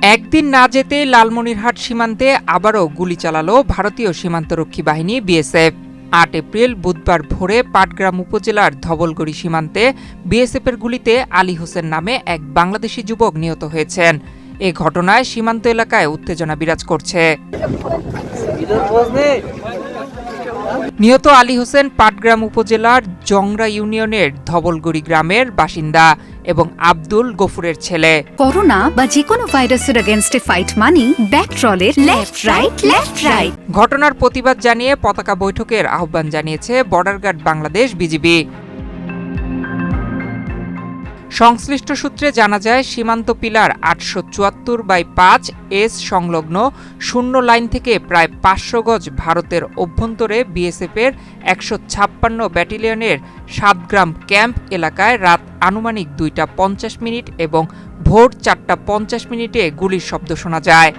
একদিন না যেতেই লালমনিরহাট সীমান্তে আবারও গুলি চালালো ভারতীয় সীমান্তরক্ষী বাহিনী বিএসএফ। ৮ এপ্রিল বুধবার ভোরে পাটগ্রাম উপজেলার ধবলগড়ি সীমান্তে বিএসএফের গুলিতে আলী হোসেন নামে এক বাংলাদেশি যুবক নিহত হয়েছেন। এ ঘটনায় সীমান্ত এলাকায় উত্তেজনা বিরাজ করছে। নিহত আলী হোসেন পাটগ্রাম উপজেলার জংরা ইউনিয়নের ধবলগড়ি গ্রামের বাসিন্দা এবং আব্দুল গফুরের ছেলে। করোনা বা যে কোনো ভাইরাসের এগেইনস্টে ফাইট মানি ব্যাকট্রলের লেফট রাইট। ঘটনার প্রতিবাদ জানিয়ে পতাকা বৈঠকের আহ্বান জানিয়েছে বর্ডার গার্ড বাংলাদেশ বিজিবি। সংশ্লিষ্ট সূত্রে জানা যায়, সীমান্ত পিলার ৮৭৪/৫ এস সংলগ্ন ০ লাইন থেকে প্রায় ৫০০ গজ ভারতের অভ্যন্তরে বিএসএফের ১৫৬ ব্যাটালিয়নের ৭ গ্রাম ক্যাম্প এলাকায় রাত আনুমানিক ২টা ৫০ মিনিট এবং ভোর ৪টা ৫০ মিনিটে গুলির শব্দ শোনা যায়।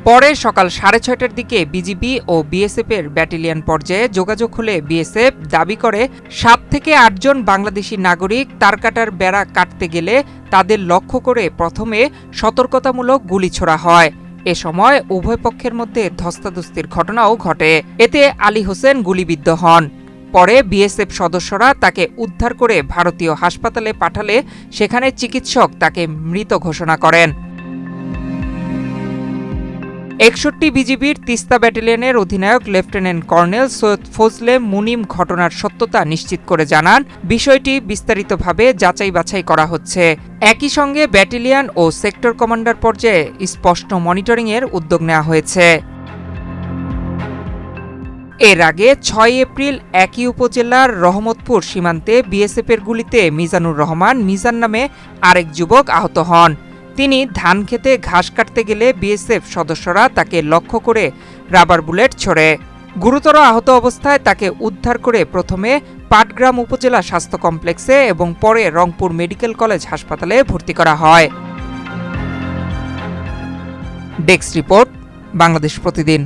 পরে সকাল ৬:৩০টার দিকে বিজিবি ও বিএসএফের ব্যাটালিয়ন পর্যায়ে যোগাযোগ হলে বিএসএফ দাবি করে ৭ থেকে ৮ জন বাংলাদেশি নাগরিক তারকাটার বেড়া কাটতে গেলে তাদের লক্ষ্য করে প্রথমে সতর্কতামূলক গুলি ছোড়া হয়। এ সময় উভয় পক্ষের মধ্যে ধস্তাধস্তির ঘটনাও ঘটে। এতে আলী হোসেন গুলিবিদ্ধ হন। পরে বিএসএফ সদস্যরা তাকে উদ্ধার করে ভারতীয় হাসপাতালে পাঠালে সেখানে চিকিৎসক তাকে মৃত ঘোষণা করেন। ৬১ বিজিবির তিস্তা ব্যাটালিয়নের অধিনায়ক লেফটেন্যান্ট কর্নেল সৈয়দ ফজলে মুনিম ঘটনার সত্যতা নিশ্চিত করে জানান, বিষয়টি বিস্তারিতভাবে যাচাই বাছাই করা হচ্ছে। একই সঙ্গে ব্যাটালিয়ন ও সেক্টর কমান্ডার পর্যায়ে স্পষ্ট মনিটরিংয়ের উদ্যোগ নেওয়া হয়েছে। এর আগে ৬ এপ্রিল একই উপজেলার রহমতপুর সীমান্তে বিএসএফের গুলিতে মিজানুর রহমান মিজান নামে আরেক যুবক আহত হন। তিনি ধান খেতে ঘাস কাটতে গেলে বিএসএফ সদস্যরা তাকে লক্ষ্য করে রাবার বুলেট ছোড়ে। গুরুতর আহত অবস্থায় তাকে উদ্ধার করে প্রথমে পাটগ্রাম উপজেলা স্বাস্থ্য কমপ্লেক্সে এবং পরে রংপুর মেডিকেল কলেজ হাসপাতালে ভর্তি করা হয়। ডেস্ক রিপোর্ট, বাংলাদেশ প্রতিদিন।